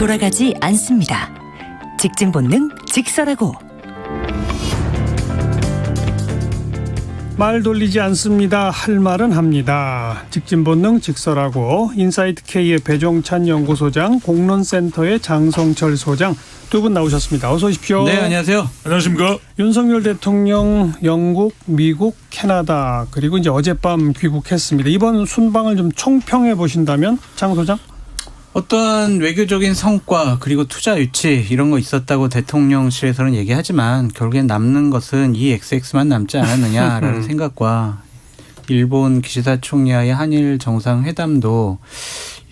돌아가지 않습니다. 직진 본능 직설하고. 말 돌리지 않습니다. 할 말은 합니다. 직진 본능 직설하고. 인사이트 K의 배종찬 연구소장, 공론센터의 장성철 소장 두 분 나오셨습니다. 어서 오십시오. 네, 안녕하세요. 안녕하십니까. 윤석열 대통령 영국, 미국, 캐나다 그리고 이제 어젯밤 귀국했습니다. 이번 순방을 좀 총평해 보신다면 장 소장? 어떠한 외교적인 성과 그리고 투자 유치 이런 거 있었다고 대통령실에서는 얘기하지만 결국엔 남는 것은 이 XX만 남지 않았느냐라는 생각과 일본 기시다 총리와의 한일 정상회담도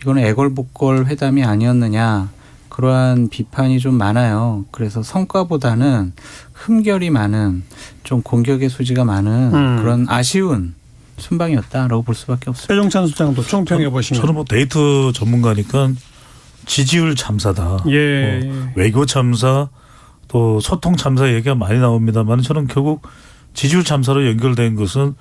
이거는 애걸복걸 회담이 아니었느냐 그러한 비판이 좀 많아요. 그래서 성과보다는 흠결이 많은 좀 공격의 소지가 많은 그런 아쉬운 순방이었다라고 볼 수밖에 없습니다. 배종찬 소장도 총평해 보시면. 저는 뭐 데이터 전문가니까 지지율 참사다. 예. 뭐 외교 참사 또 소통 참사 얘기가 많이 나옵니다만 저는 결국 지지율 참사로 연결된 것은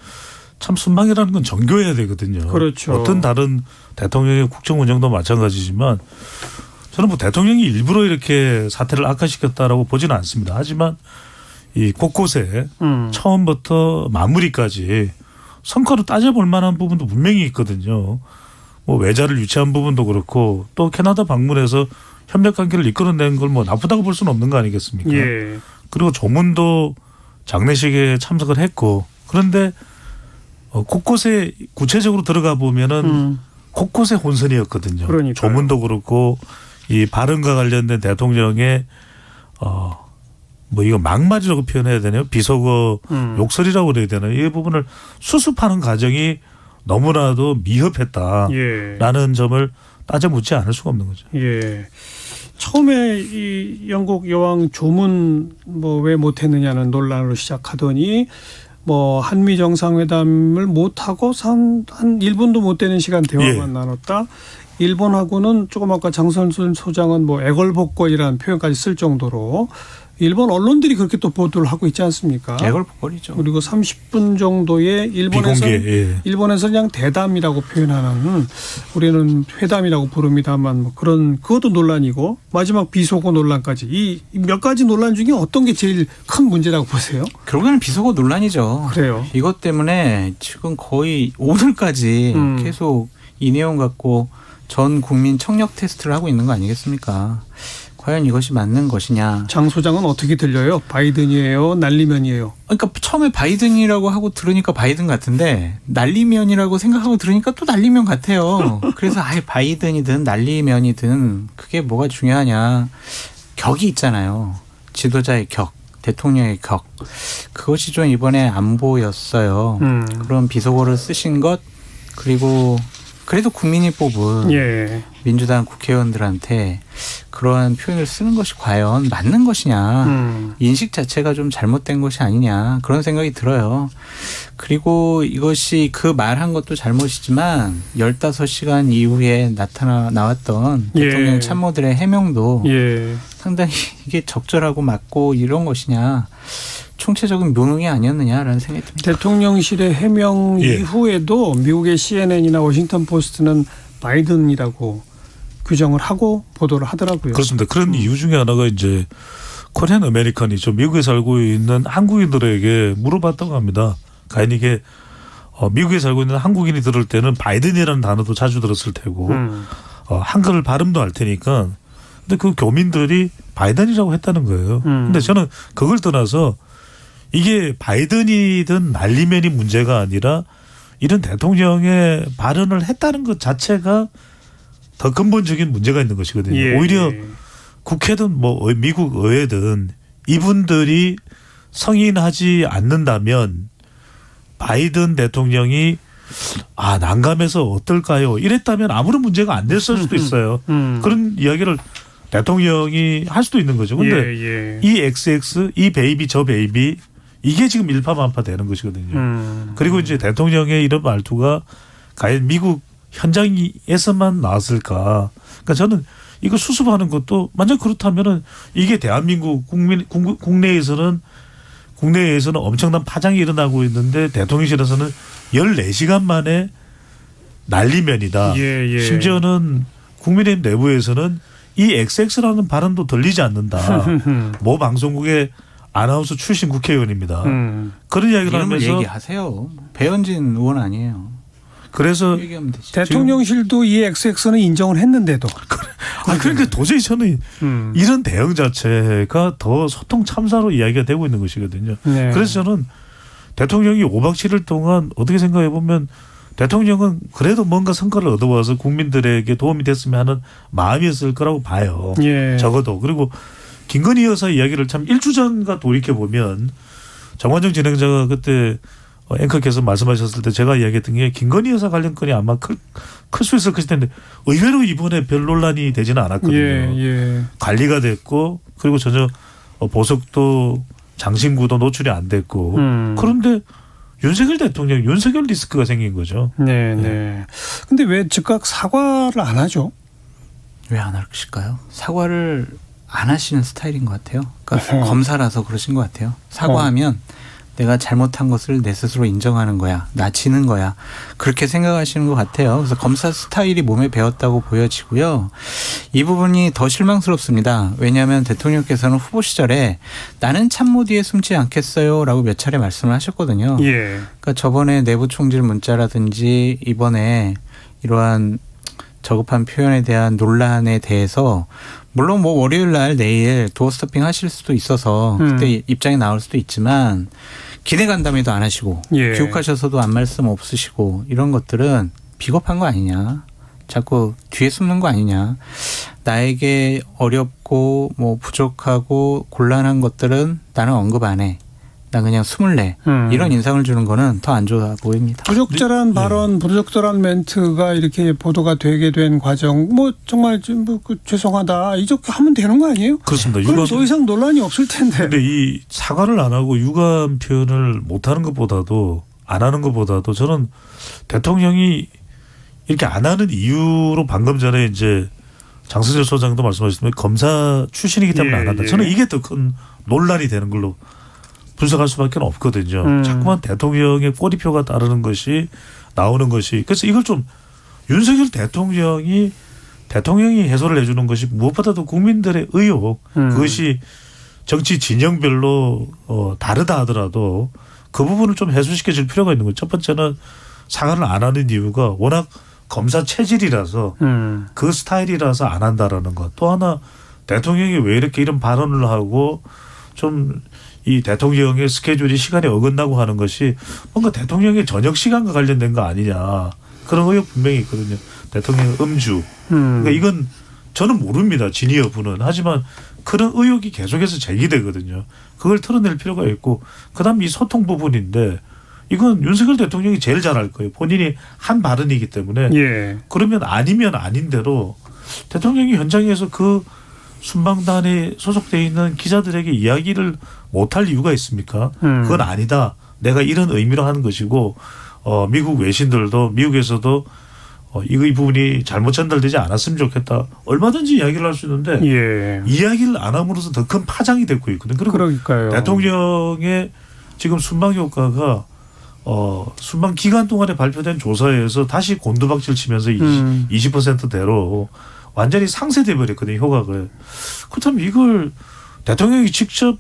참 순방이라는 건 정교해야 되거든요. 그렇죠. 어떤 다른 대통령의 국정 운영도 마찬가지지만 저는 뭐 대통령이 일부러 이렇게 사태를 악화시켰다라고 보지는 않습니다. 하지만 이 곳곳에 처음부터 마무리까지 성과로 따져볼 만한 부분도 분명히 있거든요. 뭐 외자를 유치한 부분도 그렇고 또 캐나다 방문해서 협력 관계를 이끌어낸 걸 뭐 나쁘다고 볼 수는 없는 거 아니겠습니까? 예. 그리고 조문도 장례식에 참석을 했고 그런데 곳곳에 구체적으로 들어가 보면은 곳곳에 혼선이었거든요. 그러니까요. 조문도 그렇고 이 발언과 관련된 대통령의 뭐 이거 막말이라고 표현해야 되나요? 비속어 욕설이라고 그래야 되나요? 이 부분을 수습하는 과정이 너무나도 미흡했다라는 점을 따져 묻지 않을 수가 없는 거죠. 예. 처음에 이 영국 여왕 조문 뭐 왜 못했느냐는 논란으로 시작하더니 뭐 한미 정상회담을 못하고 한 1분도 못 되는 시간 대화만 나눴다. 일본하고는 조금 아까 장선순 소장은 뭐 애걸복걸이라는 표현까지 쓸 정도로 일본 언론들이 그렇게 또 보도를 하고 있지 않습니까? 애걸복걸이죠. 그리고 30분 정도의 일본에서 그냥 대담이라고 표현하는 우리는 회담이라고 부릅니다만 뭐 그런 그것도 논란이고 마지막 비속어 논란까지 이 몇 가지 논란 중에 어떤 게 제일 큰 문제라고 보세요? 결국에는 비속어 논란이죠. 그래요. 이것 때문에 지금 거의 오늘까지 계속 이 내용 갖고 전 국민 청력 테스트를 하고 있는 거 아니겠습니까? 과연 이것이 맞는 것이냐. 장 소장은 어떻게 들려요? 바이든이에요? 날리면이에요? 그러니까 처음에 바이든이라고 하고 들으니까 바이든 같은데 날리면이라고 생각하고 들으니까 또 날리면 같아요. 그래서 아예 바이든이든 날리면이든 그게 뭐가 중요하냐. 격이 있잖아요. 지도자의 격, 대통령의 격. 그것이 좀 이번에 안 보였어요. 그런 비속어를 쓰신 것 그리고 그래도 국민이 뽑은 민주당 국회의원들한테 그러한 표현을 쓰는 것이 과연 맞는 것이냐. 인식 자체가 좀 잘못된 것이 아니냐. 그런 생각이 들어요. 그리고 이것이 그 말한 것도 잘못이지만 15시간 이후에 나왔던 대통령 참모들의 해명도 상당히 이게 적절하고 맞고 이런 것이냐. 총체적인 묘능이 아니었느냐라는 생각이 듭니다. 대통령실의 해명 이후에도 미국의 CNN이나 워싱턴 포스트는 바이든이라고 규정을 하고 보도를 하더라고요. 그렇습니다. 그런 이유 중에 하나가 이제 코리안 아메리칸이죠. 미국에 살고 있는 한국인들에게 물어봤다고 합니다. 과연 이게 미국에 살고 있는 한국인이 들을 때는 바이든이라는 단어도 자주 들었을 테고 한글 발음도 알 테니까 근데 그 교민들이 바이든이라고 했다는 거예요. 근데 저는 그걸 떠나서 이게 바이든이든 날리면이 문제가 아니라 이런 대통령의 발언을 했다는 것 자체가 더 근본적인 문제가 있는 것이거든요. 오히려 국회든 뭐 미국 의회든 이분들이 성인하지 않는다면 바이든 대통령이 난감해서 어떨까요? 이랬다면 아무런 문제가 안 됐을 수도 있어요. 그런 이야기를 대통령이 할 수도 있는 거죠. 그런데 이 XX, 이 베이비, 저 베이비 이게 지금 일파만파 되는 것이거든요. 그리고 이제 대통령의 이런 말투가 과연 미국 현장에서만 나왔을까. 그러니까 저는 이거 수습하는 것도 만약 그렇다면은 이게 대한민국 국내에서는 엄청난 파장이 일어나고 있는데 대통령실에서는 14시간 만에 날리면이다. 심지어는 국민의힘 내부에서는 이 XX라는 발언도 들리지 않는다. 모 방송국의 아나운서 출신 국회의원입니다. 그런 이야기를 이름을 하면서 얘기하세요. 배현진 의원 아니에요. 그래서 얘기하면 되지. 대통령실도 이 XX는 인정을 했는데도. 그러니까 도저히 저는 이런 대응 자체가 더 소통 참사로 이야기가 되고 있는 것이거든요. 네. 그래서 저는 대통령이 5박 7일 동안 어떻게 생각해 보면 대통령은 그래도 뭔가 성과를 얻어와서 국민들에게 도움이 됐으면 하는 마음이었을 거라고 봐요. 예. 적어도. 그리고 김건희 여사 이야기를 참 1주 전과 돌이켜 보면 정관정 진행자가 그때 앵커께서 말씀하셨을 때 제가 이야기했던 게 김건희 여사 관련 건이 아마 클 수 있을 것일 텐데 의외로 이번에 별 논란이 되지는 않았거든요. 예. 관리가 됐고 그리고 전혀 보석도 장신구도 노출이 안 됐고 그런데 윤석열 대통령 윤석열 리스크가 생긴 거죠. 네. 근데 왜 즉각 사과를 안 하죠? 왜 안 하실까요? 사과를 안 하시는 스타일인 것 같아요. 그러니까 검사라서 그러신 것 같아요. 사과하면 내가 잘못한 것을 내 스스로 인정하는 거야. 나 지는 거야. 그렇게 생각하시는 것 같아요. 그래서 검사 스타일이 몸에 배었다고 보여지고요. 이 부분이 더 실망스럽습니다. 왜냐하면 대통령께서는 후보 시절에 나는 참모 뒤에 숨지 않겠어요 라고 몇 차례 말씀을 하셨거든요. 예. 그러니까 저번에 내부 총질 문자라든지 이번에 이러한 저급한 표현에 대한 논란에 대해서 물론 뭐 월요일 날 내일 도어 스토핑 하실 수도 있어서 그때 입장이 나올 수도 있지만 기대 간담회도 안 하시고 예. 귀국하셔서도 안 말씀 없으시고 이런 것들은 비겁한 거 아니냐. 자꾸 뒤에 숨는 거 아니냐. 나에게 어렵고 뭐 부족하고 곤란한 것들은 나는 언급 안 해. 나 그냥 숨을래. 이런 인상을 주는 거는 더 안 좋아 보입니다. 부적절한 발언, 부적절한 멘트가 이렇게 보도가 되게 된 과정, 뭐 정말 좀 죄송하다 이렇게 하면 되는 거 아니에요? 그렇습니다. 그럼 더 이상 논란이 없을 텐데. 근데 이 사과를 안 하고 유감 표현을 못 하는 것보다도 안 하는 것보다도 저는 대통령이 이렇게 안 하는 이유로 방금 전에 이제 장성철 소장도 말씀하셨지만 검사 출신이기 때문에 안 한다. 저는 이게 더 큰 논란이 되는 걸로 분석할 수밖에 없거든요. 자꾸만 대통령의 꼬리표가 따르는 것이 나오는 것이. 그래서 이걸 좀 윤석열 대통령이 해소를 해주는 것이 무엇보다도 국민들의 의혹 그것이 정치 진영별로 다르다 하더라도 그 부분을 좀 해소시켜 줄 필요가 있는 거죠. 첫 번째는 사과를 안 하는 이유가 워낙 검사 체질이라서 그 스타일이라서 안 한다라는 것. 또 하나 대통령이 왜 이렇게 이런 발언을 하고 좀 이 대통령의 스케줄이 시간이 어긋나고 하는 것이 뭔가 대통령의 저녁 시간과 관련된 거 아니냐. 그런 의혹 분명히 있거든요. 대통령 음주. 그러니까 이건 저는 모릅니다. 진위 여부는. 하지만 그런 의혹이 계속해서 제기되거든요. 그걸 털어낼 필요가 있고 그다음 이 소통 부분인데 이건 윤석열 대통령이 제일 잘할 거예요. 본인이 한 발언이기 때문에. 예. 그러면 아니면 아닌 대로 대통령이 현장에서 그 순방단에 소속되어 있는 기자들에게 이야기를 못할 이유가 있습니까? 그건 아니다. 내가 이런 의미로 하는 것이고 미국 외신들도 미국에서도 이 부분이 잘못 전달되지 않았으면 좋겠다. 얼마든지 이야기를 할 수 있는데 예. 이야기를 안 함으로써 더 큰 파장이 되고 있거든요. 그리고 그러니까요. 대통령의 지금 순방 효과가 순방 기간 동안에 발표된 조사에서 다시 곤두박질 치면서 20%대로 완전히 상쇄돼 버렸거든요. 효과가. 그렇다면 이걸 대통령이 직접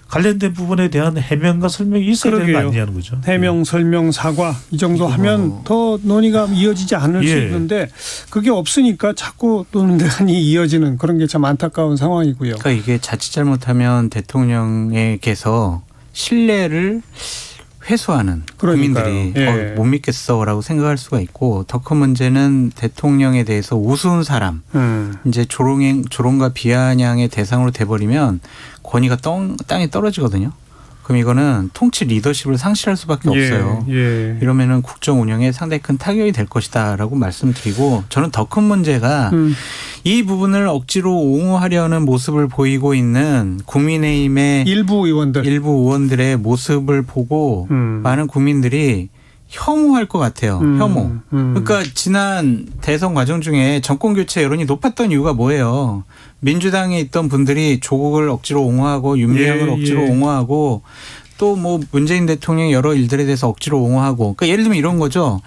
관련된 부분에 대한 해명과 설명이 있어야 되는 거 아니냐는 거죠. 해명, 설명, 사과 이 정도 하면 더 논의가 이어지지 않을 수 있는데 그게 없으니까 자꾸 논란이 이어지는 그런 게 참 안타까운 상황이고요. 그러니까 이게 자칫 잘못하면 대통령에게서 신뢰를 회수하는 국민들이 못 믿겠어라고 생각할 수가 있고 더 큰 문제는 대통령에 대해서 우스운 사람 이제 조롱과 비아냥의 대상으로 돼버리면 권위가 땅에 떨어지거든요. 그럼 이거는 통치 리더십을 상실할 수밖에 없어요. 이러면은 국정 운영에 상당히 큰 타격이 될 것이다라고 말씀드리고 저는 더 큰 문제가 이 부분을 억지로 옹호하려는 모습을 보이고 있는 국민의힘의 일부 의원들의 모습을 보고 많은 국민들이 혐오할 것 같아요. 혐오. 그러니까 지난 대선 과정 중에 정권 교체 여론이 높았던 이유가 뭐예요? 민주당에 있던 분들이 조국을 억지로 옹호하고 윤미향을 억지로 옹호하고 또 뭐 문재인 대통령의 여러 일들에 대해서 억지로 옹호하고 그러니까 예를 들면 이런 거죠.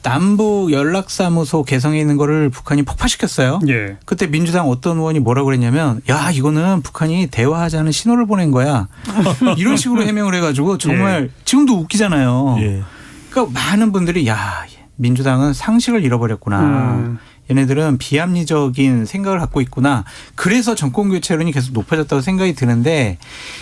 남북 연락사무소 개성에 있는 거를 북한이 폭파시켰어요. 예. 그때 민주당 어떤 의원이 뭐라고 그랬냐면 야 이거는 북한이 대화하자는 신호를 보낸 거야. 이런 식으로 해명을 해가지고 정말 지금도 웃기잖아요. 예. 그러니까 많은 분들이 야 민주당은 상식을 잃어버렸구나. 얘네들은 비합리적인 생각을 갖고 있구나. 그래서 정권교체론이 계속 높아졌다고 생각이 드는데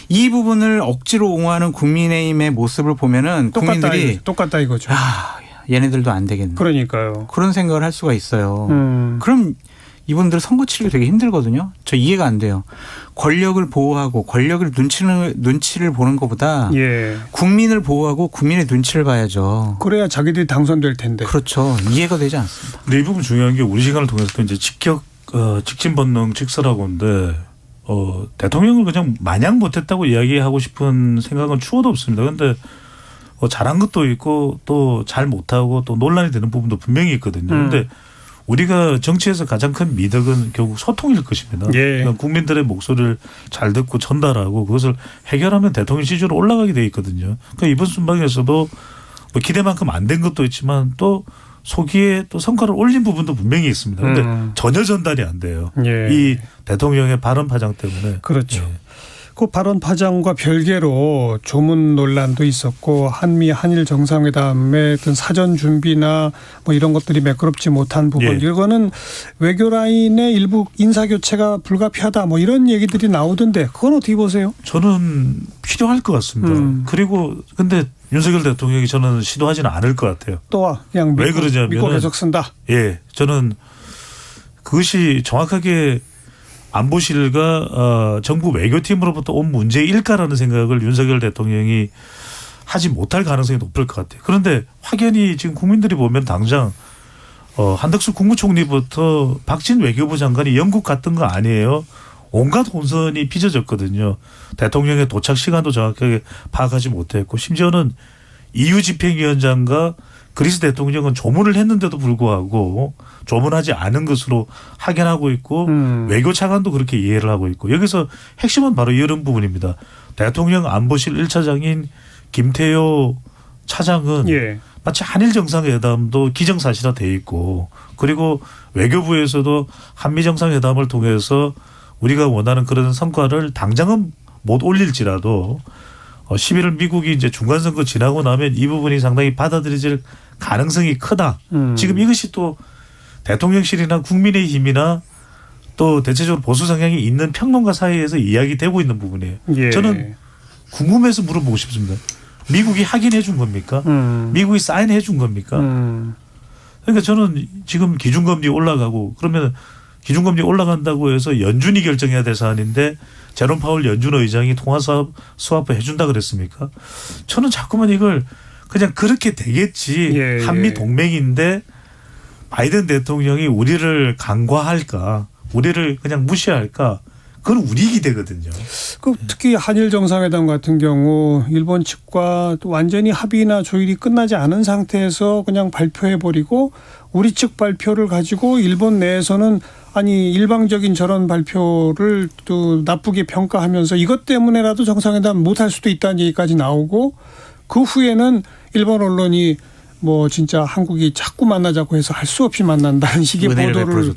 이 부분을 억지로 옹호하는 국민의힘의 모습을 보면은 국민들이 똑같다 이거죠. 아, 얘네들도 안 되겠네. 그러니까요. 그런 생각을 할 수가 있어요. 그럼 이분들 선거 치르기 되게 힘들거든요. 저 이해가 안 돼요. 권력을 보호하고 권력을 눈치를 보는 것보다 예. 국민을 보호하고 국민의 눈치를 봐야죠. 그래야 자기들이 당선될 텐데. 그렇죠. 이해가 되지 않습니다. 근데 이 부분 중요한 게 우리 시간을 통해서 이제 직진 본능 직설하고인데 대통령을 그냥 마냥 못했다고 이야기하고 싶은 생각은 추호도 없습니다. 그런데 잘한 것도 있고 또 잘 못하고 또 논란이 되는 부분도 분명히 있거든요. 그런데 우리가 정치에서 가장 큰 미덕은 결국 소통일 것입니다. 예. 그러니까 국민들의 목소리를 잘 듣고 전달하고 그것을 해결하면 대통령 지지로 올라가게 돼 있거든요. 그러니까 이번 순방에서도 뭐 기대만큼 안 된 것도 있지만 또 소기에 또 성과를 올린 부분도 분명히 있습니다. 그런데 전혀 전달이 안 돼요. 예. 이 대통령의 발언 파장 때문에. 그렇죠. 예. 그 발언 파장과 별개로 조문 논란도 있었고 한일 정상회담의 어떤 사전 준비나 뭐 이런 것들이 매끄럽지 못한 부분 예. 이거는 외교 라인의 일부 인사 교체가 불가피하다 뭐 이런 얘기들이 나오던데 그건 어떻게 보세요? 저는 필요할 것 같습니다. 그리고 근데 윤석열 대통령이 저는 시도하지는 않을 것 같아요. 또 그냥 왜 그러냐면은 믿고 계속 쓴다. 예, 저는 그것이 정확하게 안보실과 정부 외교팀으로부터 온 문제일까라는 생각을 윤석열 대통령이 하지 못할 가능성이 높을 것 같아요. 그런데 확연히 지금 국민들이 보면 당장 한덕수 국무총리부터 박진 외교부 장관이 영국 갔던 거 아니에요. 온갖 혼선이 빚어졌거든요. 대통령의 도착 시간도 정확하게 파악하지 못했고 심지어는 EU 집행위원장과 그리스 대통령은 조문을 했는데도 불구하고 조문하지 않은 것으로 확인하고 있고 외교 차관도 그렇게 이해를 하고 있고 여기서 핵심은 바로 이런 부분입니다. 대통령 안보실 1차장인 김태효 차장은 예. 마치 한일 정상회담도 기정사실화돼 있고 그리고 외교부에서도 한미 정상회담을 통해서 우리가 원하는 그런 성과를 당장은 못 올릴지라도 11월 미국이 이제 중간선거 지나고 나면 이 부분이 상당히 받아들여질 가능성이 크다. 지금 이것이 또 대통령실이나 국민의힘이나 또 대체적으로 보수 성향이 있는 평론가 사이에서 이야기되고 있는 부분이에요. 예. 저는 궁금해서 물어보고 싶습니다. 미국이 확인해 준 겁니까? 미국이 사인해 준 겁니까? 그러니까 저는 지금 기준금리 올라가고 그러면 기준금리 올라간다고 해서 연준이 결정해야 될 사안인데 제롬 파월 연준 의장이 통화스와프 해준다 그랬습니까? 저는 자꾸만 이걸 그냥 그렇게 되겠지. 예, 한미 예. 동맹인데 바이든 대통령이 우리를 간과할까? 우리를 그냥 무시할까? 그건 우리 기대거든요. 그 특히 한일 정상회담 같은 경우 일본 측과 또 완전히 합의나 조율이 끝나지 않은 상태에서 그냥 발표해버리고 우리 측 발표를 가지고 일본 내에서는 아니 일방적인 저런 발표를 또 나쁘게 평가하면서 이것 때문에라도 정상회담 못할 수도 있다는 얘기까지 나오고 그 후에는 일본 언론이 뭐 진짜 한국이 자꾸 만나자고 해서 할 수 없이 만난다는 식의 보도를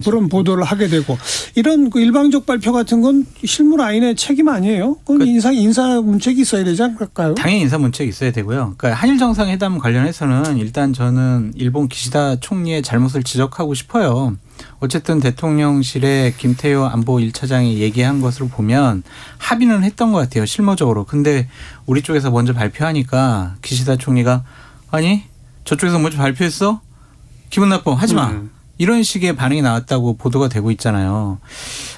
그런 보도를 하게 되고 이런 그 일방적 발표 같은 건 실무 라인의 책임 아니에요? 그건 인사 문책이 있어야 되지 않을까요? 당연히 인사 문책이 있어야 되고요. 그러니까 한일 정상회담 관련해서는 일단 저는 일본 기시다 총리의 잘못을 지적하고 싶어요. 어쨌든 대통령실에 김태효 안보 1차장이 얘기한 것을 보면 합의는 했던 것 같아요. 실무적으로. 근데 우리 쪽에서 먼저 발표하니까 기시다 총리가 아니 저쪽에서 먼저 발표했어? 기분 나빠. 하지 마. 이런 식의 반응이 나왔다고 보도가 되고 있잖아요.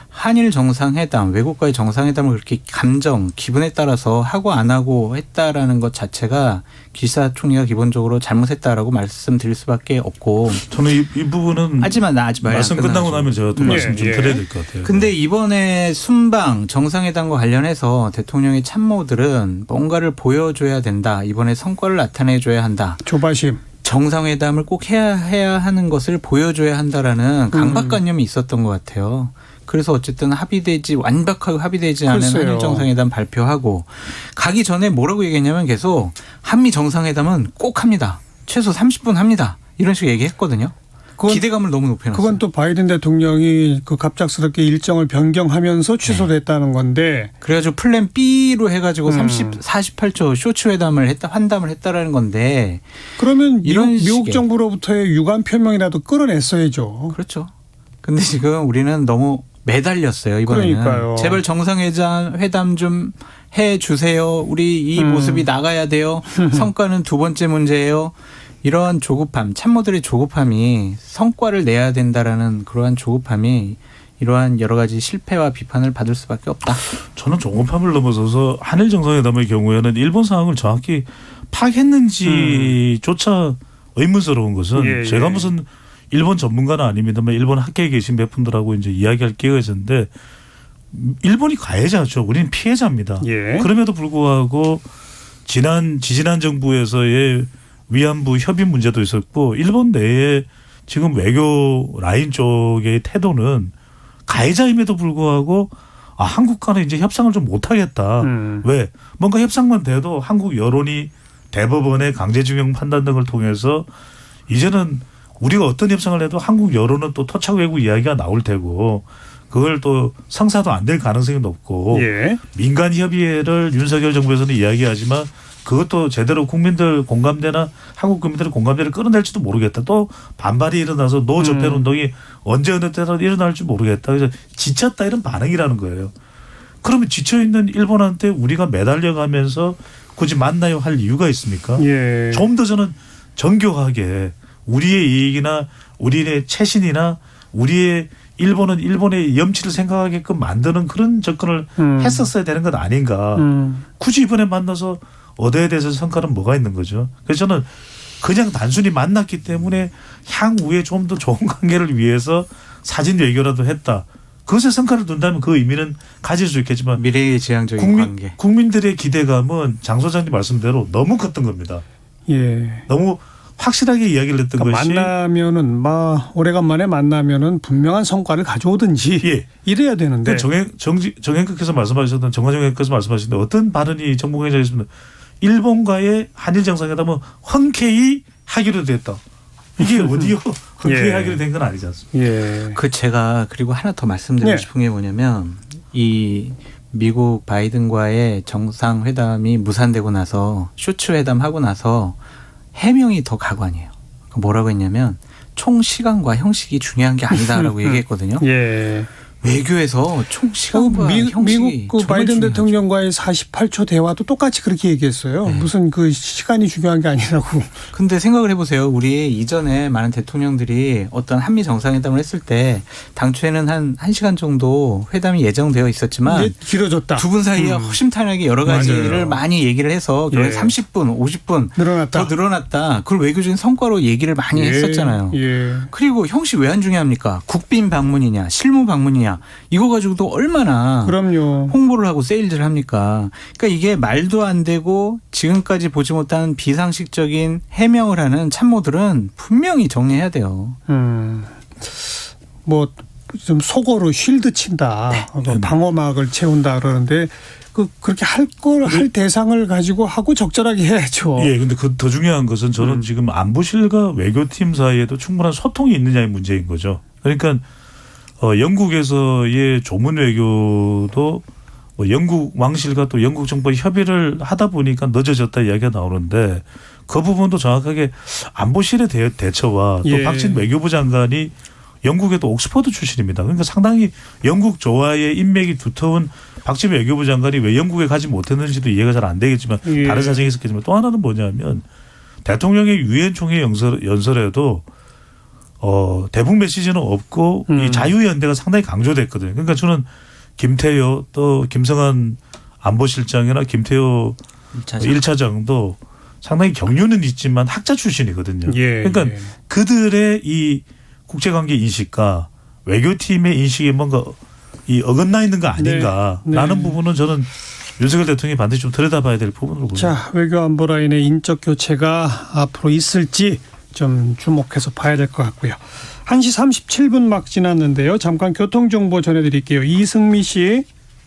한일 정상회담, 외국과의 정상회담을 그렇게 감정, 기분에 따라서 하고 안 하고 했다라는 것 자체가 기시다 총리가 기본적으로 잘못했다라고 말씀드릴 수밖에 없고. 저는 이 부분은 하지만 나 하지 마요. 말씀 끝나고 나면 제가 또 말씀 좀 드려야 될 것 같아요. 근데 이번에 순방 정상회담과 관련해서 대통령의 참모들은 뭔가를 보여줘야 된다. 이번에 성과를 나타내줘야 한다. 조바심. 정상회담을 꼭 해야 하는 것을 보여줘야 한다라는 강박관념이 있었던 것 같아요. 그래서 어쨌든 완벽하게 합의되지 않은 글쎄요. 한일 정상회담 발표하고 가기 전에 뭐라고 얘기했냐면 계속 한미 정상회담은 꼭 합니다. 최소 30분 합니다. 이런 식으로 얘기했거든요. 기대감을 너무 높여놨어요. 그건 또 바이든 대통령이 그 갑작스럽게 일정을 변경하면서 취소됐다는 건데. 그래가지고 플랜 B로 해가지고 48초 쇼츠 환담을 했다라는 건데. 그러면 이런 미국 식의. 정부로부터의 유감 표명이라도 끌어냈어야죠. 그렇죠. 근데 지금 우리는 너무 매달렸어요. 이번에는. 그러니까요. 제발 정상회담 좀 해주세요. 우리 이 모습이 나가야 돼요. 성과는 두 번째 문제예요. 이러한 조급함, 참모들의 조급함이 성과를 내야 된다라는 그러한 조급함이 이러한 여러 가지 실패와 비판을 받을 수밖에 없다. 저는 조급함을 넘어서서 한일 정상회담의 경우에는 일본 상황을 정확히 파악했는지조차 의문스러운 것은 제가 무슨 일본 전문가는 아닙니다만 일본 학계에 계신 몇 분들하고 이제 이야기할 기회가 있었는데 일본이 가해자죠. 우리는 피해자입니다. 그럼에도 불구하고 지지난 정부에서의 위안부 협의 문제도 있었고 일본 내에 지금 외교 라인 쪽의 태도는 가해자임에도 불구하고 한국과는 이제 협상을 좀 못하겠다. 왜? 뭔가 협상만 돼도 한국 여론이 대법원의 강제징용 판단 등을 통해서 이제는 우리가 어떤 협상을 해도 한국 여론은 또 토착 외국 이야기가 나올 테고 그걸 또 성사도 안 될 가능성이 높고 민간 협의회를 윤석열 정부에서는 이야기하지만 그것도 제대로 국민들 공감대나 한국 국민들의 공감대를 끌어낼지도 모르겠다. 또 반발이 일어나서 노 접견 운동이 언제 어느 때라도 일어날지 모르겠다. 그래서 지쳤다 이런 반응이라는 거예요. 그러면 지쳐있는 일본한테 우리가 매달려가면서 굳이 만나요 할 이유가 있습니까? 좀 더 저는 정교하게 우리의 이익이나 우리의 최신이나 우리의 일본은 일본의 염치를 생각하게끔 만드는 그런 접근을 했었어야 되는 것 아닌가. 굳이 이번에 만나서 얻어야 돼서 성과는 뭐가 있는 거죠. 그래서 저는 그냥 단순히 만났기 때문에 향후에 좀 더 좋은 관계를 위해서 사진 외교라도 했다. 그것에 성과를 둔다면 그 의미는 가질 수 있겠지만 미래의 지향적인 관계. 국민들의 기대감은 장 소장님 말씀대로 너무 컸던 겁니다. 너무 확실하게 이야기를 했던 것이 만나면은 오래간만에 만나면은 분명한 성과를 가져오든지 이래야 되는데 정행국께서 말씀하셨던 정화정행국께서 말씀하셨는데 어떤 발언이 정부관계자가 있습니다. 일본과의 한일 정상회담은 흔쾌히 하기로 됐다. 이게 어디요? 흔쾌히 하기로 된 건 아니지 않습니까? 제가 그리고 하나 더 말씀드리고 싶은 게 뭐냐면 이 미국 바이든과의 정상회담이 무산되고 나서 쇼츠 회담하고 나서 해명이 더 가관이에요. 뭐라고 했냐면 총 시간과 형식이 중요한 게 아니다라고 얘기했거든요. 외교에서 총 시간과 형식이 미국 그 바이든 대통령과의 48초 대화도 똑같이 그렇게 얘기했어요. 무슨 그 시간이 중요한 게 아니라고. 근데 생각을 해보세요. 우리 이전에 많은 대통령들이 어떤 한미 정상회담을 했을 때 당초에는 한 1시간 정도 회담이 예정되어 있었지만 길어졌다. 두 분 사이에 허심탄회하게 여러 가지를 많이 얘기를 해서 결국 30분, 50분 더 늘어났다. 그걸 외교적인 성과로 얘기를 많이 했었잖아요. 그리고 형식 왜 안 중요합니까? 국빈 방문이냐 실무 방문이냐 이거 가지고도 얼마나 홍보를 하고 세일즈를 합니까? 그러니까 이게 말도 안 되고 지금까지 보지 못한 비상식적인 해명을 하는 참모들은 분명히 정리해야 돼요. 좀 속어로 쉴드 친다. 방어막을 채운다 그러는데 그렇게 할 대상을 가지고 하고 적절하게 해야죠. 근데 더 중요한 것은 저는 지금 안보실과 외교팀 사이에도 충분한 소통이 있느냐의 문제인 거죠. 그러니까 영국에서의 조문 외교도 영국 왕실과 또 영국 정부의 협의를 하다 보니까 늦어졌다 이야기가 나오는데 그 부분도 정확하게 안보실의 대처와 또 박진 외교부 장관이 영국에도 옥스퍼드 출신입니다. 그러니까 상당히 영국 조화의 인맥이 두터운 박진 외교부 장관이 왜 영국에 가지 못했는지도 이해가 잘 안 되겠지만 다른 사정이 있었겠지만 또 하나는 뭐냐면 대통령의 유엔 총회 연설에도 대북 메시지는 없고 이 자유연대가 상당히 강조됐거든요. 그러니까 저는 김태효 또 김성한 안보실장이나 김태효 1차장도 상당히 경륜은 있지만 학자 출신이거든요. 그러니까 그들의 이 국제관계 인식과 외교팀의 인식이 뭔가 어긋나 있는 거 아닌가라는 부분은 저는 윤석열 대통령이 반드시 좀 들여다봐야 될 부분으로 보입니다. 자, 외교안보 라인의 인적 교체가 앞으로 있을지 좀 주목해서 봐야 될 것 같고요. 1시 37분 막 지났는데요. 잠깐 교통정보 전해드릴게요. 이승미 씨.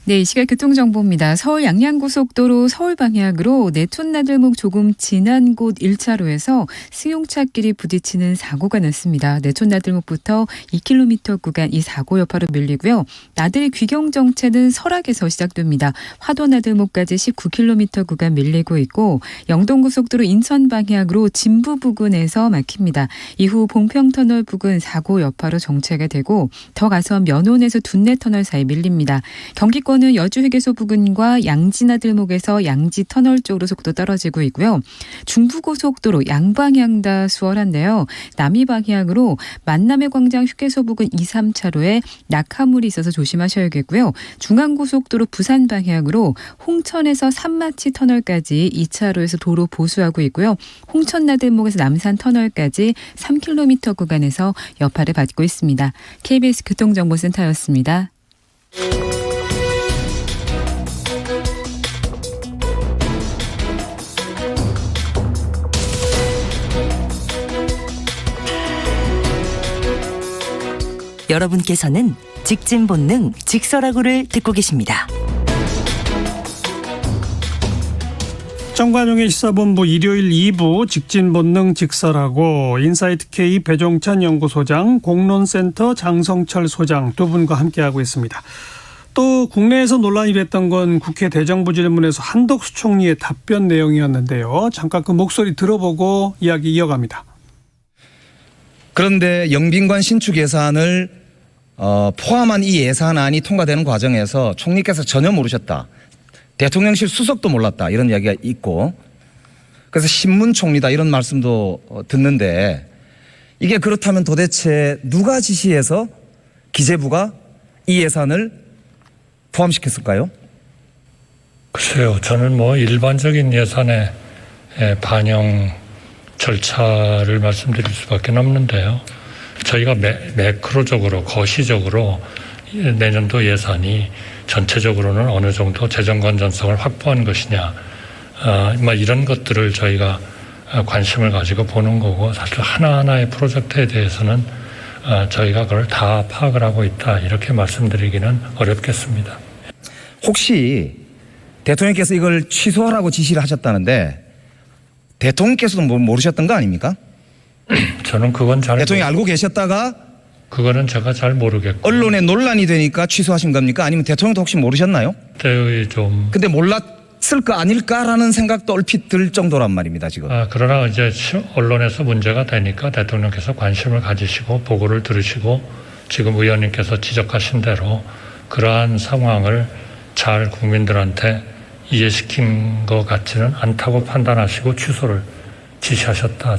네, 이 시각 교통정보입니다. 서울 양양고속도로 서울 방향으로 내촌나들목 조금 지난 곳 1차로에서 승용차끼리 부딪히는 사고가 났습니다. 내촌나들목부터 2km 구간 이 사고 여파로 밀리고요. 나들이 귀경정체는 설악에서 시작됩니다. 화도나들목까지 19km 구간 밀리고 있고 영동고속도로 인천 방향으로 진부 부근에서 막힙니다. 이후 봉평터널 부근 사고 여파로 정체가 되고 더 가서 면원에서 둔내터널 사이 밀립니다. 경기권은 여주휴게소 부근과 양지나들목에서 양지터널 쪽으로 속도 떨어지고 있고요. 중부고속도로 양방향 다 수월한데요. 남이방향으로 만남의 광장 휴게소 부근 2, 3차로에 낙하물이 있어서 조심하셔야겠고요. 중앙고속도로 부산 방향으로 홍천에서 산마치 터널까지 2차로에서 도로 보수하고 있고요. 홍천나들목에서 남산터널까지 3km 구간에서 여파를 받고 있습니다. KBS 교통정보센터였습니다. 여러분께서는 직진 본능 직설하고를 듣고 계십니다. 정관용의 시사본부 일요일 2부 직진 본능 직설하고 인사이트 K 배종찬 연구소장, 공론센터 장성철 소장 두 분과 함께하고 있습니다. 또 국내에서 논란이 됐던 건 국회 대정부질문에서 한덕수 총리의 답변 내용이었는데요. 잠깐 그 목소리 들어보고 이야기 이어갑니다. 그런데 영빈관 신축 예산을 포함한 이 예산안이 통과되는 과정에서 총리께서 전혀 모르셨다. 대통령실 수석도 몰랐다. 이런 이야기가 있고 그래서 신문총리다 이런 말씀도 듣는데 이게 그렇다면 도대체 누가 지시해서 기재부가 이 예산을 포함시켰을까요? 글쎄요. 저는 일반적인 예산의 반영 절차를 말씀드릴 수밖에 없는데요. 저희가 매크로적으로 거시적으로 내년도 예산이 전체적으로는 어느 정도 재정 건전성을 확보한 것이냐 이런 것들을 저희가 관심을 가지고 보는 거고 사실 하나하나의 프로젝트에 대해서는 저희가 그걸 다 파악을 하고 있다 이렇게 말씀드리기는 어렵겠습니다. 혹시 대통령께서 이걸 취소하라고 지시를 하셨다는데 대통령께서도 모르셨던 거 아닙니까? 저는 그건 잘 대통령이 알고 계셨다가 그거는 제가 잘 모르겠고 언론에 논란이 되니까 취소하신 겁니까? 아니면 대통령도 혹시 모르셨나요? 그때의 좀 근데 몰랐을까 아닐까라는 생각도 얼핏 들 정도란 말입니다 지금. 그러나 이제 언론에서 문제가 되니까 대통령께서 관심을 가지시고 보고를 들으시고 지금 의원님께서 지적하신 대로 그러한 상황을 잘 국민들한테 이해시킨 것 같지는 않다고 판단하시고 취소를 지시하셨다.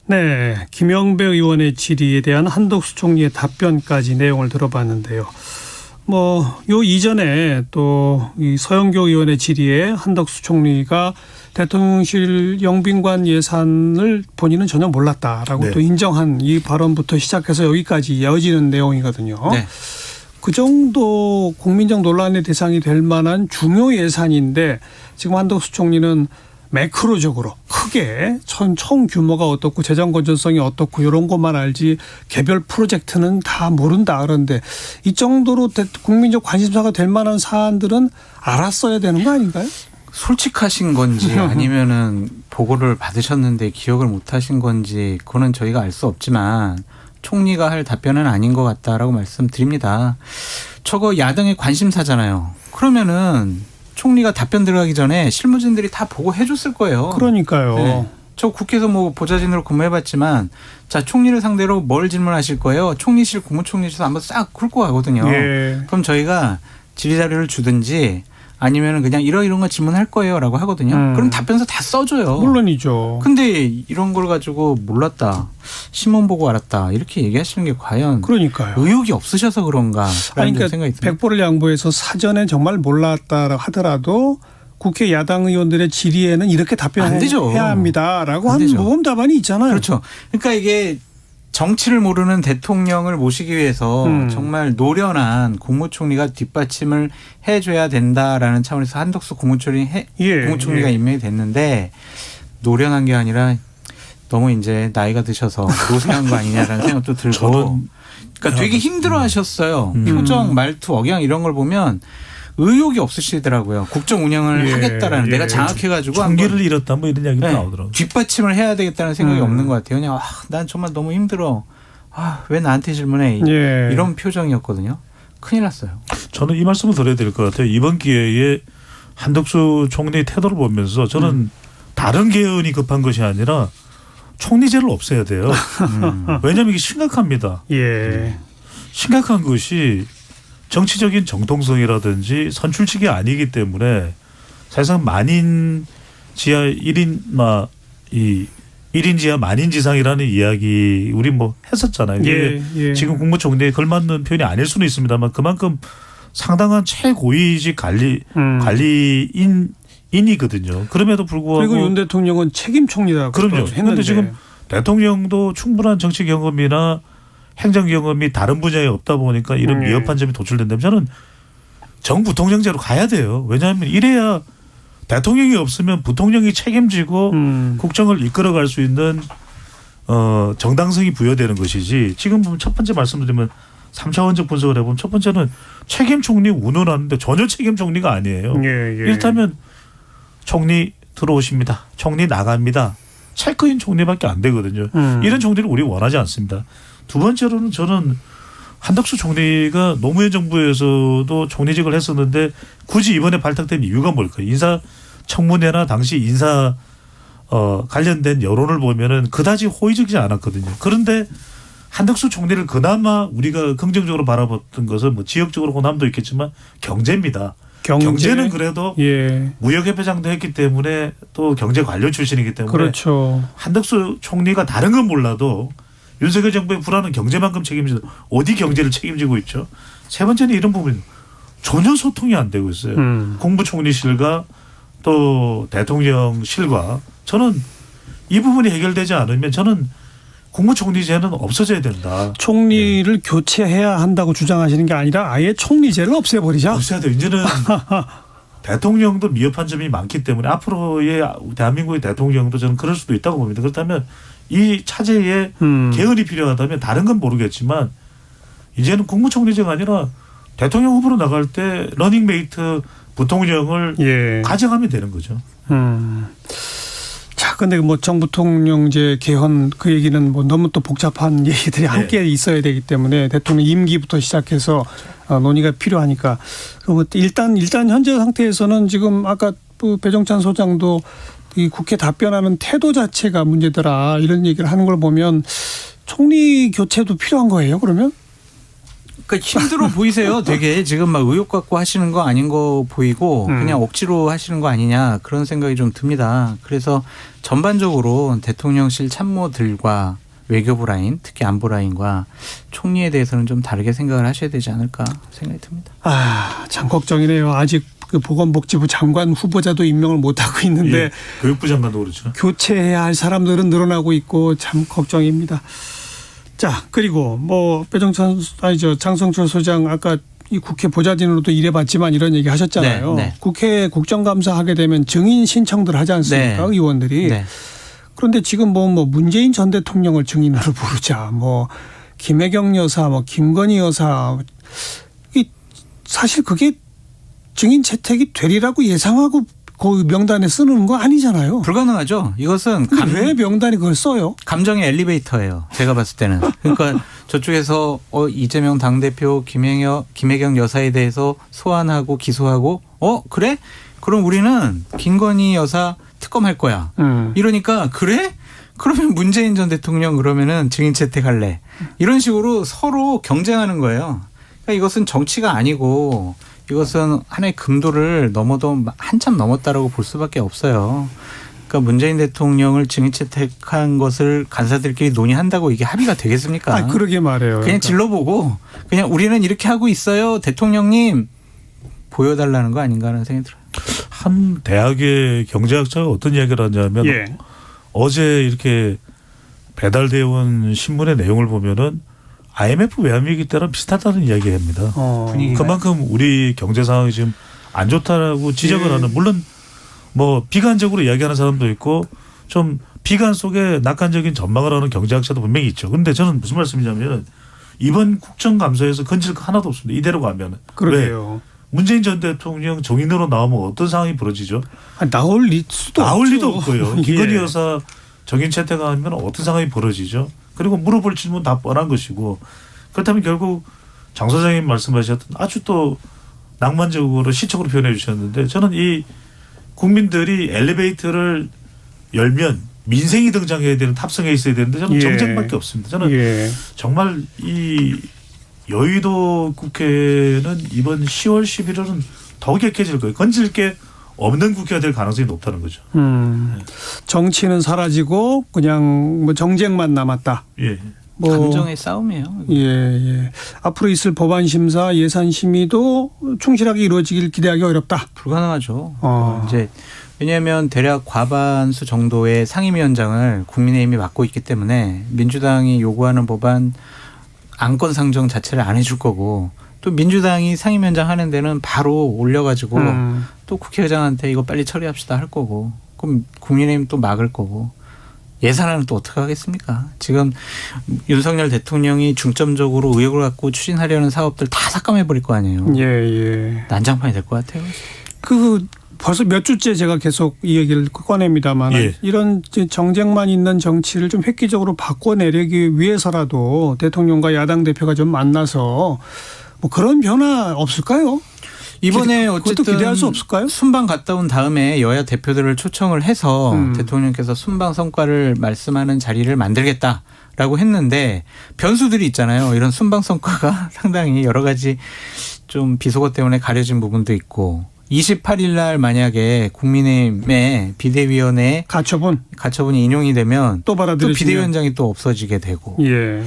네, 김영배 의원의 질의에 대한 한덕수 총리의 답변까지 내용을 들어봤는데요. 요 이전에 또 이 서영교 의원의 질의에 한덕수 총리가 대통령실 영빈관 예산을 본인은 전혀 몰랐다라고 또 인정한 이 발언부터 시작해서 여기까지 이어지는 내용이거든요. 네. 그 정도 국민적 논란의 대상이 될 만한 중요 예산인데 지금 한덕수 총리는 매크로적으로 크게 총 규모가 어떻고 재정 건전성이 어떻고 이런 것만 알지 개별 프로젝트는 다 모른다 그런데 이 정도로 국민적 관심사가 될 만한 사안들은 알았어야 되는 거 아닌가요? 솔직하신 건지 아니면은 보고를 받으셨는데 기억을 못 하신 건지 그거는 저희가 알 수 없지만 총리가 할 답변은 아닌 것 같다라고 말씀드립니다. 저거 야당의 관심사잖아요. 그러면은 총리가 답변 들어가기 전에 실무진들이 다 보고해 줬을 거예요. 그러니까요. 네. 저 국회에서 보좌진으로 근무해봤지만 자 총리를 상대로 뭘 질문하실 거예요. 총리실 국무총리실에서 한번 싹 훑고 가거든요. 예. 그럼 저희가 질의자료를 주든지 아니면 그냥 이런 거 질문할 거예요라고 하거든요. 그럼 답변서 다 써줘요. 물론이죠. 근데 이런 걸 가지고 몰랐다. 신문 보고 알았다. 이렇게 얘기하시는 게 과연 그러니까요. 의욕이 없으셔서 그런가라는 그러니까 생각이 듭니다. 백보를 양보해서 사전에 정말 몰랐다 하더라도 국회 야당 의원들의 질의에는 이렇게 안 되죠. 답변해야 합니다라고 안 하는 되죠. 모범 답안이 있잖아요. 그렇죠. 그러니까 이게 정치를 모르는 대통령을 모시기 위해서 정말 노련한 국무총리가 뒷받침을 해줘야 된다라는 차원에서 한덕수 국무총리가 임명이 됐는데 노련한 게 아니라 너무 이제 나이가 드셔서 노쇠한 거 아니냐라는 생각도 들고 저는 그러니까 되게 힘들어하셨어요. 표정, 말투, 억양 이런 걸 보면 의욕이 없으시더라고요. 국정 운영을 예, 하겠다라는 예. 내가 장악해가지고 총기를 잃었다 뭐 이런 이야기도 네, 나오더라고요. 뒷받침을 해야 되겠다는 생각이 없는 것 같아요. 그냥 난 정말 너무 힘들어. 왜 나한테 질문해? 예. 이런 표정이었거든요. 큰일 났어요. 저는 이 말씀을 드려야 될 것 같아요. 이번 기회에 한덕수 총리 태도를 보면서 저는 다른 개헌이 급한 것이 아니라 총리제를 없애야 돼요. 왜냐하면 이게 심각합니다. 예. 심각한 것이 정치적인 정통성이라든지 선출직이 아니기 때문에 사실상 만인 지하 1인 이 1인 지하 만인 지상이라는 이야기 우리 뭐 했었잖아요. 이게 예. 지금 국무총리에 걸맞는 표현이 아닐 수는 있습니다만 그만큼 상당한 최고위직 관리인이거든요. 그럼에도 불구하고 그리고 윤 대통령은 책임 총리라고 그럼요. 했는데 그런데 지금 대통령도 충분한 정치 경험이나 행정 경험이 다른 분야에 없다 보니까 이런 미흡한 점이 도출된다면 저는 정부통령제로 가야 돼요. 왜냐하면 이래야 대통령이 없으면 부통령이 책임지고 국정을 이끌어갈 수 있는 정당성이 부여되는 것이지. 지금 보면 첫 번째 말씀드리면 3차원적 분석을 해보면 첫 번째는 책임 총리 운운하는데 전혀 책임 총리가 아니에요. 예. 이렇다면 총리 들어오십니다. 총리 나갑니다. 체크인 총리밖에 안 되거든요. 이런 총리를 우리 원하지 않습니다. 두 번째로는 저는 한덕수 총리가 노무현 정부에서도 총리직을 했었는데 굳이 이번에 발탁된 이유가 뭘까요? 인사청문회나 당시 인사 관련된 여론을 보면은 그다지 호의적이지 않았거든요. 그런데 한덕수 총리를 그나마 우리가 긍정적으로 바라봤던 것은 뭐 지역적으로 호남도 있겠지만 경제입니다. 경제는 그래도 예. 무역협회장도 했기 때문에 또 경제관료 출신이기 때문에 그렇죠. 한덕수 총리가 다른 건 몰라도 윤석열 정부의 불안은 경제만큼 책임지고 어디 경제를 책임지고 있죠. 세 번째는 이런 부분 전혀 소통이 안 되고 있어요. 국무총리실과 또 대통령실과 저는 이 부분이 해결되지 않으면 저는 국무총리제는 없어져야 된다. 총리를 교체해야 한다고 주장하시는 게 아니라 아예 총리제를 없애버리자. 없어야 돼요. 이제는 대통령도 미흡한 점이 많기 때문에 앞으로의 대한민국의 대통령도 저는 그럴 수도 있다고 봅니다. 그렇다면 이 차제에 개헌이 필요하다면 다른 건 모르겠지만 이제는 국무총리제가 아니라 대통령 후보로 나갈 때 러닝메이트 부통령을 가져가면 되는 거죠. 자, 근데 뭐 정부통령제 개헌 그 얘기는 뭐 너무 또 복잡한 얘기들이 함께 있어야 되기 때문에 대통령 임기부터 시작해서 논의가 필요하니까. 그리고 일단 현재 상태에서는 지금 아까 그 배정찬 소장도 이 국회 답변하는 태도 자체가 문제더라 이런 얘기를 하는 걸 보면 총리 교체도 필요한 거예요, 그러면? 그러니까 힘들어 보이세요. 되게 지금 막 의욕 갖고 하시는 거 아닌 거 보이고 그냥 억지로 하시는 거 아니냐 그런 생각이 좀 듭니다. 그래서 전반적으로 대통령실 참모들과 외교부 라인, 특히 안보 라인과 총리에 대해서는 좀 다르게 생각을 하셔야 되지 않을까 생각이 듭니다. 참 걱정이네요. 아직 그 보건복지부 장관 후보자도 임명을 못 하고 있는데 예, 교육부 장관도 그렇죠. 교체해야 할 사람들은 늘어나고 있고 참 걱정입니다. 자, 그리고 뭐 장성철 소장 아까 이 국회 보좌진으로도 일해봤지만 이런 얘기 하셨잖아요. 네. 국회 국정감사 하게 되면 증인 신청들 하지 않습니까? 네. 의원들이. 네. 그런데 지금 뭐 문재인 전 대통령을 증인으로 부르자, 뭐 김혜경 여사, 뭐 김건희 여사, 사실 그게 증인 채택이 되리라고 예상하고 그 명단에 쓰는 거 아니잖아요. 불가능하죠. 이것은 왜 명단에 그걸 써요? 감정의 엘리베이터예요. 제가 봤을 때는. 그러니까 저쪽에서 이재명 당대표 김혜경 여사에 대해서 소환하고 기소하고 그래? 그럼 우리는 김건희 여사 특검할 거야. 이러니까 그래? 그러면 문재인 전 대통령 그러면은 증인 채택할래. 이런 식으로 서로 경쟁하는 거예요. 그러니까 이것은 정치가 아니고 이것은 하나의 금도를 넘어도 한참 넘었다라고 볼 수밖에 없어요. 그러니까 문재인 대통령을 증인 채택한 것을 간사들끼리 논의한다고 이게 합의가 되겠습니까? 그러게 말해요. 그냥 질러보고 그냥 우리는 이렇게 하고 있어요. 대통령님 보여달라는 거 아닌가 하는 생각이 들어요. 한 대학의 경제학자가 어떤 이야기를 하냐면 어제 이렇게 배달되어 온 신문의 내용을 보면은 IMF 외환위기 때랑 비슷하다는 이야기합니다. 그만큼 우리 경제 상황이 지금 안 좋다라고 지적을 하는, 물론 뭐 비관적으로 이야기하는 사람도 있고 좀 비관 속에 낙관적인 전망을 하는 경제학자도 분명히 있죠. 그런데 저는 무슨 말씀이냐면 이번 국정감사에서 건질 거 하나도 없습니다. 이대로 가면은. 그러게요. 문재인 전 대통령 정인으로 나오면 어떤 상황이 벌어지죠? 아니, 나올 수도 나올 없죠. 리도 없고요. 예. 김건희 여사 정인 채택하면 어떤 상황이 벌어지죠? 그리고 물어볼 질문 다 뻔한 것이고 그렇다면 결국 장 소장님 말씀하셨던 아주 또 낭만적으로 시적으로 표현해 주셨는데 저는 이 국민들이 엘리베이터를 열면 민생이 등장해야 되는 탑승해 있어야 되는데 저는 예. 정쟁밖에 없습니다. 저는 예. 정말 이 여의도 국회는 이번 10월 11월은 더 격해질 거예요. 건질 게 없는 국회가 될 가능성이 높다는 거죠. 정치는 사라지고 그냥 뭐 정쟁만 남았다. 예. 뭐 감정의 싸움이에요. 예, 예. 앞으로 있을 법안 심사, 예산 심의도 충실하게 이루어지길 기대하기 어렵다. 불가능하죠. 어. 이제 왜냐하면 대략 과반수 정도의 상임위원장을 국민의힘이 맡고 있기 때문에 민주당이 요구하는 법안 안건 상정 자체를 안 해줄 거고 또 민주당이 상임위원장 하는 데는 바로 올려가지고 또 국회의장한테 이거 빨리 처리합시다 할 거고 그럼 국민의힘 또 막을 거고 예산안은 또 어떻게 하겠습니까? 지금 윤석열 대통령이 중점적으로 의욕을 갖고 추진하려는 사업들 다 삭감해버릴 거 아니에요. 예, 예. 난장판이 될 것 같아요. 벌써 몇 주째 제가 계속 이 얘기를 꺼냅니다만 예. 이런 정쟁만 있는 정치를 좀 획기적으로 바꿔내기 위해서라도 대통령과 야당 대표가 좀 만나서 뭐 그런 변화 없을까요? 이번에 그것도 어쨌든 기대할 수 없을까요? 순방 갔다 온 다음에 여야 대표들을 초청을 해서 대통령께서 순방 성과를 말씀하는 자리를 만들겠다라고 했는데 변수들이 있잖아요. 이런 순방 성과가 상당히 여러 가지 좀 비속어 때문에 가려진 부분도 있고 28일 날 만약에 국민의힘의 비대위원회 가처분이 인용이 되면 또 받아들여지면 비대위원장이 또 없어지게 되고 예.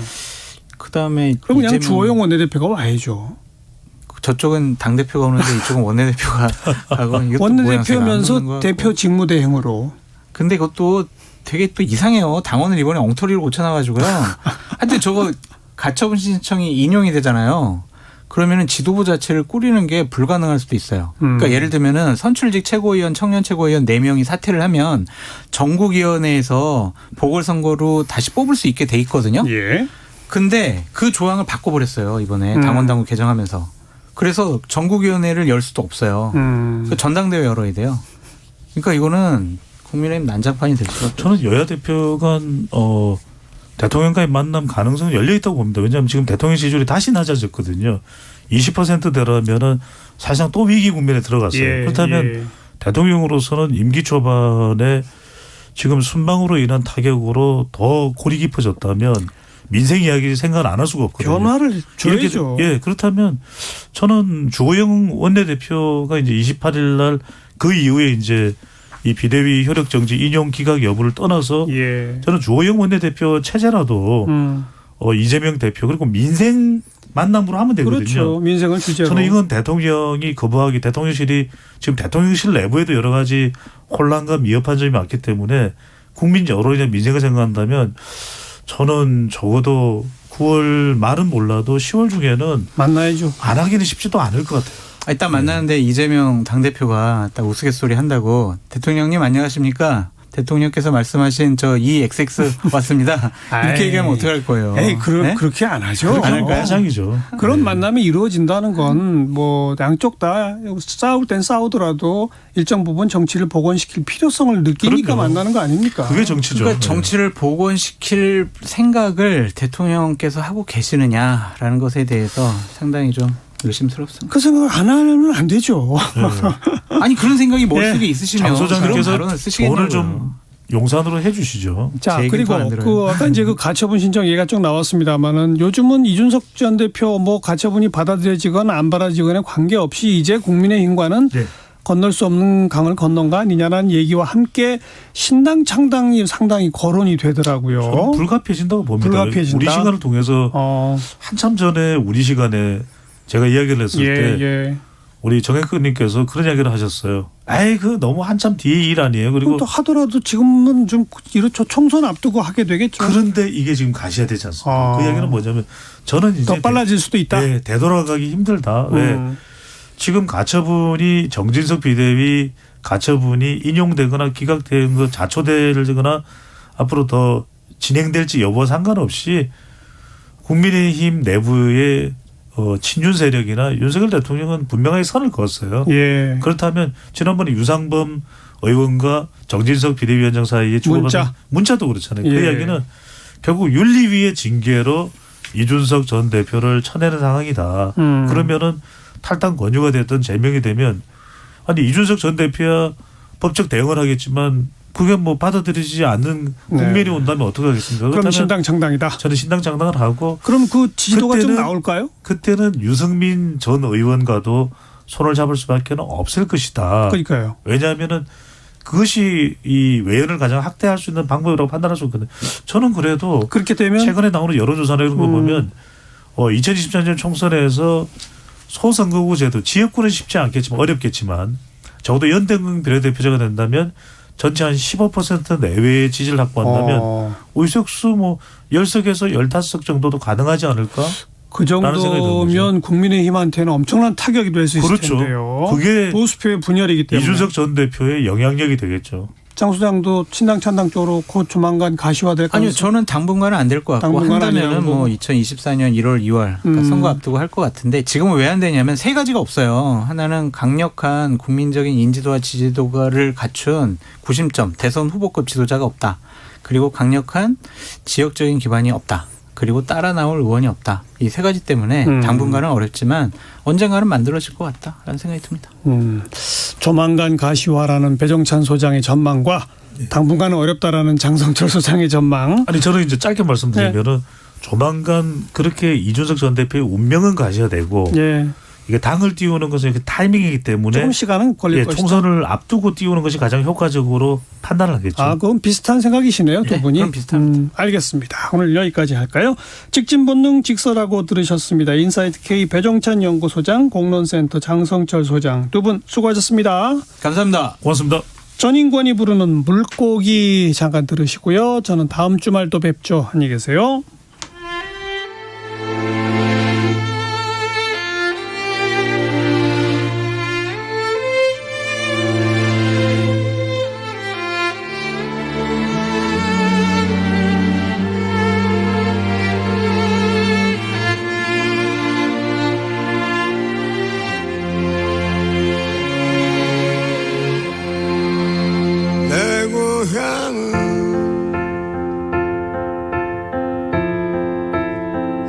그다음에 그럼 그냥 주호영 원내대표가 와야죠. 저쪽은 당대표가 오는데 이쪽은 원내대표가 가고 원내대표면서 대표 직무대행으로. 근데 그것도 되게 또 이상해요. 당원을 이번에 엉터리로 고쳐놔가지고요. 하여튼 저거 가처분 신청이 인용이 되잖아요. 그러면은 지도부 자체를 꾸리는 게 불가능할 수도 있어요. 그러니까 예를 들면은 선출직 최고위원, 청년 최고위원 4명이 사퇴를 하면 전국위원회에서 보궐선거로 다시 뽑을 수 있게 돼 있거든요. 예. 근데 그 조항을 바꿔버렸어요. 이번에 당원당국 개정하면서. 그래서 전국위원회를 열 수도 없어요. 그러니까 전당대회 열어야 돼요. 그러니까 이거는 국민의힘 난장판이 될 수가 없죠. 저는 여야 대표 간 대통령과의 만남 가능성은 열려 있다고 봅니다. 왜냐하면 지금 대통령 지지율이 다시 낮아졌거든요. 20%대라면은 사실상 또 위기 국면에 들어갔어요. 예, 그렇다면 예. 대통령으로서는 임기 초반에 지금 순방으로 인한 타격으로 더 골이 깊어졌다면 민생 이야기 생각을 안 할 수가 없거든요. 변화를 줘야죠. 예, 그렇다면 저는 주호영 원내대표가 이제 28일 날 그 이후에 이제 이 비대위 효력 정지 인용 기각 여부를 떠나서 예. 저는 주호영 원내대표 체제라도 이재명 대표 그리고 민생 만남으로 하면 되거든요. 그렇죠. 민생은 주제로. 저는 이건 대통령이 거부하기 대통령실이 지금 대통령실 내부에도 여러 가지 혼란과 미흡한 점이 많기 때문에 국민 여론이나 민생을 생각한다면 저는 적어도 9월 말은 몰라도 10월 중에는 만나야죠. 안 하기는 쉽지도 않을 것 같아요. 일단 만나는데 이재명 당대표가 딱 우스갯소리 한다고 대통령님 안녕하십니까? 대통령께서 말씀하신 저 EXX 왔습니다. 이렇게 얘기하면 어떡할 거예요? 에이, 네? 그렇게 안 하죠. 안 할까요? 가장이죠. 그런 만남이 이루어진다는 건 뭐 양쪽 다 싸울 땐 싸우더라도 일정 부분 정치를 복원시킬 필요성을 느끼니까 그럼요. 만나는 거 아닙니까? 그게 정치죠. 그러니까 정치를 복원시킬 생각을 대통령께서 하고 계시느냐라는 것에 대해서 상당히 좀 의심스럽습니다. 그 생각을 안 하면 안 되죠. 아니 그런 생각이 머릿속에 네. 있으시면 장 그런 소장님께서 발언을 쓰시겠냐고요. 오늘 좀 용산으로 해 주시죠. 자, 제 얘기는 그리고 또안 들어요. 그 아까 이제 그 가처분 신청 얘기가 쭉 나왔습니다만은 요즘은 이준석 전 대표 뭐 가처분이 받아들여지거나 안 받아들여지거나 관계없이 이제 국민의힘과는 네. 건널 수 없는 강을 건넌 거 아니냐라는 얘기와 함께 신당 창당이 상당히 거론이 되더라고요. 저는 불가피해진다고 봅니다. 불가피해진다? 우리 시간을 통해서 한참 전에 우리 시간에 제가 이야기를 했을 때 예. 우리 정혜근님께서 그런 이야기를 하셨어요. 아이 그 너무 한참 뒤에 일 아니에요. 그리고 또 하더라도 지금은 좀 이렇죠 총선 앞두고 하게 되겠죠. 그런데 이게 지금 가셔야 되지 않습니까? 그 이야기는 뭐냐면 저는 이제 더 빨라질 수도 있다. 네, 되돌아가기 힘들다. 왜 지금 가처분이 정진석 비대위 가처분이 인용되거나 기각된 거 자초되거나 앞으로 더 진행될지 여부와 상관없이 국민의힘 내부의 친윤 세력이나 윤석열 대통령은 분명하게 선을 그었어요. 예. 그렇다면 지난번에 유상범 의원과 정진석 비대위원장 사이에 주고받은 문자도 그렇잖아요. 예. 그 이야기는 결국 윤리위의 징계로 이준석 전 대표를 쳐내는 상황이다. 그러면은 탈당 권유가 됐던 제명이 되면 아니 이준석 전 대표야 법적 대응을 하겠지만 그게 뭐 받아들이지 않는 국면이 네. 온다면 어떻게 하겠습니까? 그럼 신당 창당이다. 저는 신당 창당을 하고 그럼 그 지지도가 좀 그때는- 나올까요? 그때는 유승민 전 의원과도 손을 잡을 수밖에 없을 것이다. 그러니까요. 왜냐하면은 그것이 이 외연을 가장 확대할 수 있는 방법이라고 판단할 수 있거든요. 저는 그래도 그렇게 되면 최근에 나오는 여론조사나 이런 거 보면 2024년 총선에서 소선거구 제도 지역구는 쉽지 않겠지만 어렵겠지만 적어도 연대응 비례대표제가 된다면 전체 한 15% 내외의 지지를 확보한다면 의석수 뭐 10석에서 15석 정도도 가능하지 않을까? 그 라는 생각이 드는 정도면 국민의힘한테는 엄청난 타격이 될 수 있을 그렇죠. 텐데요. 그게 보수표의 분열이기 때문에. 이준석 전 대표의 영향력이 되겠죠. 장 소장도 친당 찬당 쪽으로 곧 조만간 가시화될 아니요, 가능성. 저는 당분간은 안 될 것 같고 당분간 한다면은 아니라고 뭐 보고. 2024년 1월, 2월 그러니까 선거 앞두고 할 것 같은데 지금은 왜 안 되냐면 세 가지가 없어요. 하나는 강력한 국민적인 인지도와 지지도를 갖춘 구심점 대선 후보급 지도자가 없다. 그리고 강력한 지역적인 기반이 없다. 그리고 따라 나올 의원이 없다. 이 세 가지 때문에 당분간은 어렵지만 언젠가는 만들어질 것 같다라는 생각이 듭니다. 조만간 가시화라는 배정찬 소장의 전망과 당분간은 어렵다라는 장성철 소장의 전망. 아니 저는 이제 짧게 말씀드리면은 조만간 그렇게 이준석 전 대표의 운명은 가셔야 되고 예. 이게 당을 띄우는 것은 이렇게 타이밍이기 때문에 조금 시간은 걸릴 예, 것이다. 총선을 앞두고 띄우는 것이 가장 효과적으로 판단을 하겠죠. 아, 그건 비슷한 생각이시네요, 두 네, 분이. 그럼 비슷합니다. 알겠습니다. 오늘 여기까지 할까요? 직진본능 직설하고 들으셨습니다. 인사이트 K 배정찬 연구소장, 공론센터 장성철 소장 두 분 수고하셨습니다. 감사합니다. 고맙습니다. 전인권이 부르는 물고기 잠깐 들으시고요. 저는 다음 주말 또 뵙죠. 안녕히 계세요. 내 고향은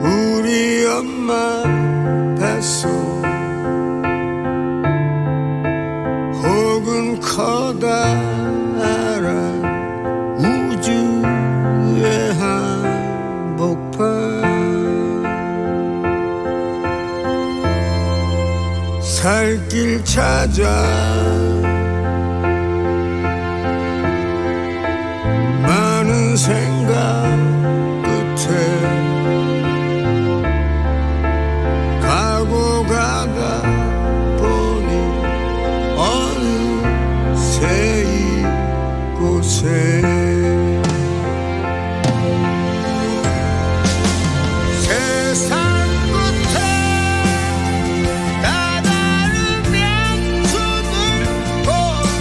우리 엄마 뱃속 혹은 커다란 우주의 한복판 살길 찾아 많은 생각 끝에 가고 가다 보니 어느새 이곳에 세상 끝에 나다른 명수들 보고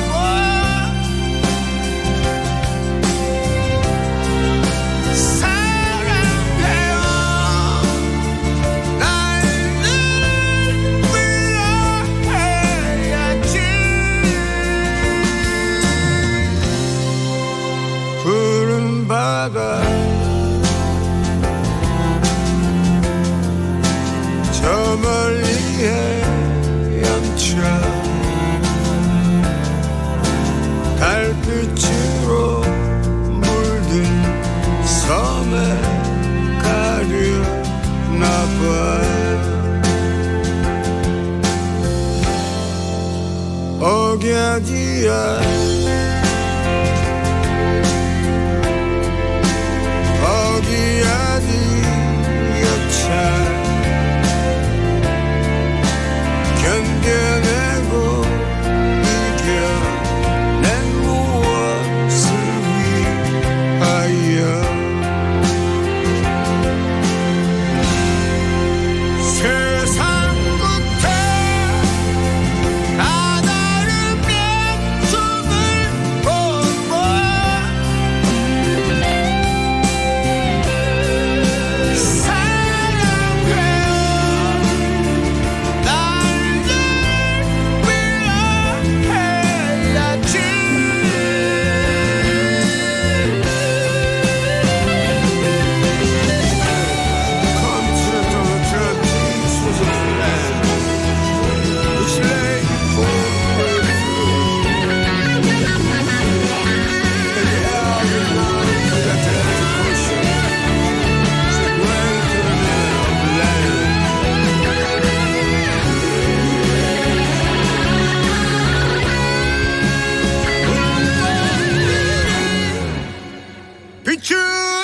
사랑해요 날 늘 위로해야지 푸른 바다 저 멀리에 영차 달빛으로 물든 섬에 가려나 봐 어디야 비추